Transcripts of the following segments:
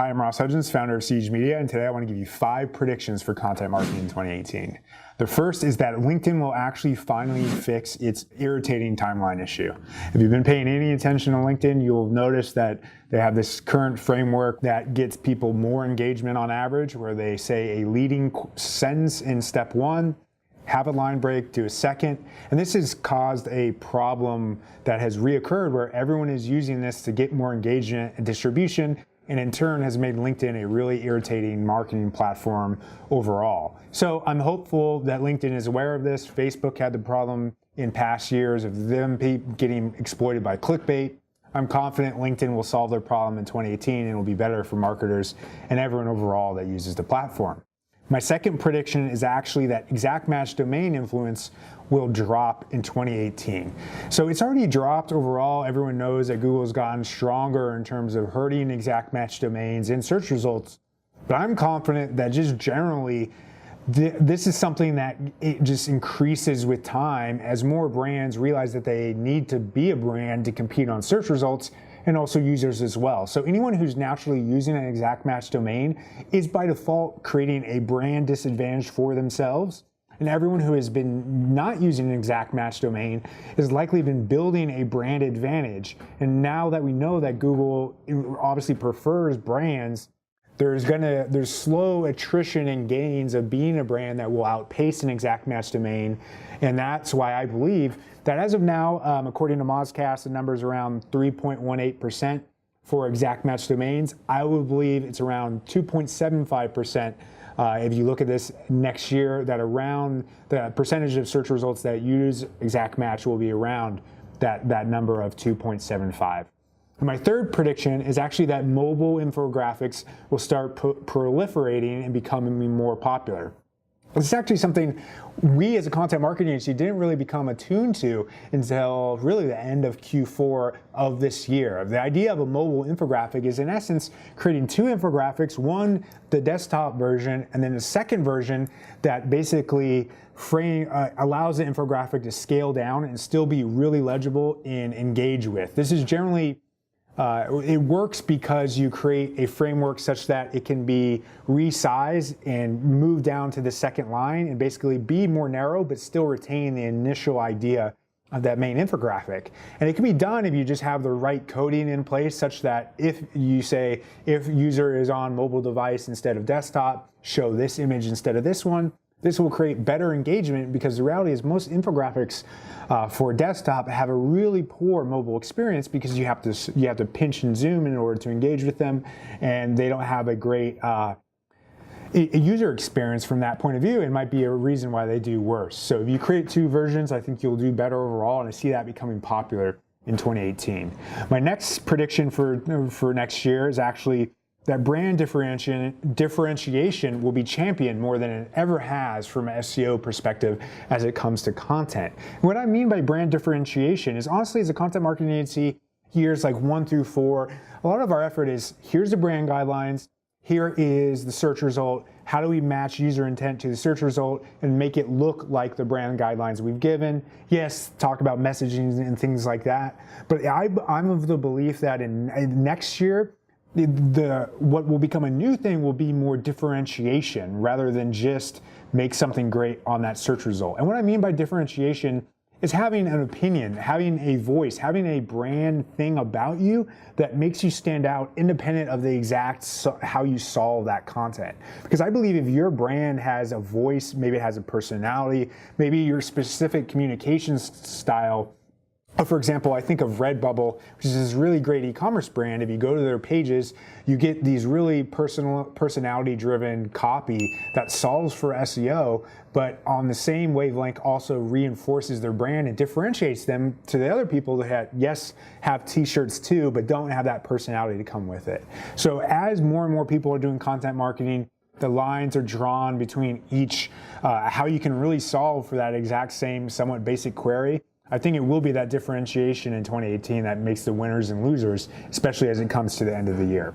Hi, I'm Ross Hudgens, founder of Siege Media, and today I want to give you 5 predictions for content marketing in 2018. The first is that LinkedIn will actually finally fix its irritating timeline issue. If you've been paying any attention on LinkedIn, you'll notice that they have this current framework that gets people more engagement on average, where they say a leading sentence in step 1, have a line break, do a second, and this has caused a problem that has reoccurred where everyone is using this to get more engagement and distribution, and in turn has made LinkedIn a really irritating marketing platform overall. So I'm hopeful that LinkedIn is aware of this. Facebook had the problem in past years of them getting exploited by clickbait. I'm confident LinkedIn will solve their problem in 2018 and it will be better for marketers and everyone overall that uses the platform. My second prediction is actually that exact match domain influence will drop in 2018. So it's already dropped overall. Everyone knows that Google's gotten stronger in terms of hurting exact match domains in search results. But I'm confident that just generally, this is something that it just increases with time as more brands realize that they need to be a brand to compete on search results and also users as well. So anyone who's naturally using an exact match domain is by default creating a brand disadvantage for themselves. And everyone who has been not using an exact match domain has likely been building a brand advantage. And now that we know that Google obviously prefers brands, there's slow attrition and gains of being a brand that will outpace an exact match domain. And that's why I believe that as of now, according to Mozcast, the number is around 3.18% for exact match domains. I would believe it's around 2.75%. If you look at this next year, that around the percentage of search results that use exact match will be around that number of 2.75. My third prediction is actually that mobile infographics will start proliferating and becoming more popular. This is actually something we as a content marketing agency didn't really become attuned to until really the end of Q4 of this year. The idea of a mobile infographic is in essence creating 2 infographics, one the desktop version and then the second version that basically allows the infographic to scale down and still be really legible and engage with. This is generally it works because you create a framework such that it can be resized and moved down to the second line and basically be more narrow but still retain the initial idea of that main infographic. And it can be done if you just have the right coding in place such that if you say, if user is on mobile device instead of desktop, show this image instead of this one. This will create better engagement because the reality is most infographics for desktop have a really poor mobile experience because you have to pinch and zoom in order to engage with them, and they don't have a great user experience from that point of view. It might be a reason why they do worse. So if you create 2 versions, I think you'll do better overall, and I see that becoming popular in 2018. My next prediction for next year is actually that brand differentiation will be championed more than it ever has from an SEO perspective as it comes to content. And what I mean by brand differentiation is honestly, as a content marketing agency, years like 1 through 4, a lot of our effort is here's the brand guidelines, here is the search result, how do we match user intent to the search result and make it look like the brand guidelines we've given. Yes, talk about messaging and things like that, but I'm of the belief that in next year, what will become a new thing will be more differentiation rather than just make something great on that search result. And what I mean by differentiation is having an opinion, having a voice, having a brand thing about you that makes you stand out independent of the exact how you solve that content. Because I believe if your brand has a voice, maybe it has a personality, maybe your specific communications style. For example, I think of Redbubble, which is this really great e-commerce brand. If you go to their pages, you get these really personality-driven copy that solves for SEO, but on the same wavelength also reinforces their brand and differentiates them to the other people that have t-shirts too, but don't have that personality to come with it. So as more and more people are doing content marketing, the lines are drawn between each, how you can really solve for that exact same somewhat basic query. I think it will be that differentiation in 2018 that makes the winners and losers, especially as it comes to the end of the year.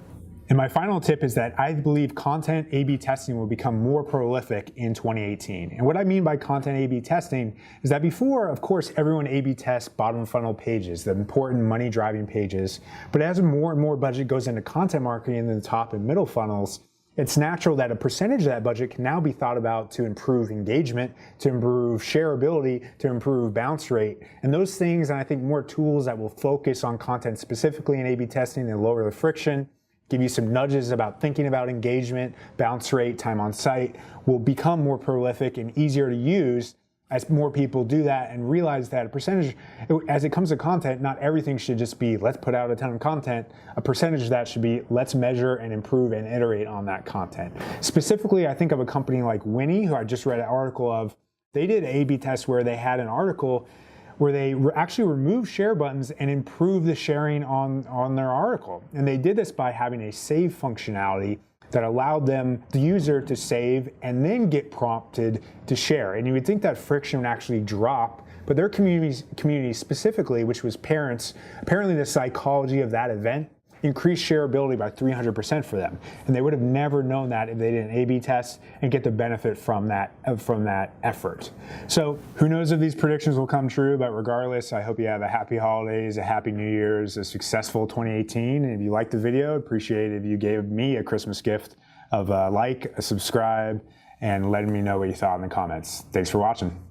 And my final tip is that I believe content A/B testing will become more prolific in 2018. And what I mean by content A/B testing is that before, of course, everyone A/B tests bottom funnel pages, the important money driving pages. But as more and more budget goes into content marketing in the top and middle funnels, it's natural that a percentage of that budget can now be thought about to improve engagement, to improve shareability, to improve bounce rate. And those things, and I think more tools that will focus on content specifically in A/B testing and lower the friction, give you some nudges about thinking about engagement, bounce rate, time on site, will become more prolific and easier to use as more people do that and realize that a percentage, as it comes to content, not everything should just be, let's put out a ton of content. A percentage of that should be, let's measure and improve and iterate on that content. Specifically, I think of a company like Winnie, who I just read an article of. They did an A/B test where they had an article where they actually removed share buttons and improved the sharing on their article. And they did this by having a save functionality that allowed them, the user, to save and then get prompted to share. And you would think that friction would actually drop, but their community specifically, which was parents, apparently the psychology of that event increased shareability by 300% for them. And they would have never known that if they did an A/B test and get the benefit from that effort. So who knows if these predictions will come true, but regardless, I hope you have a happy holidays, a happy New Year's, a successful 2018. And if you liked the video, I'd appreciate it if you gave me a Christmas gift of a like, a subscribe, and letting me know what you thought in the comments. Thanks for watching.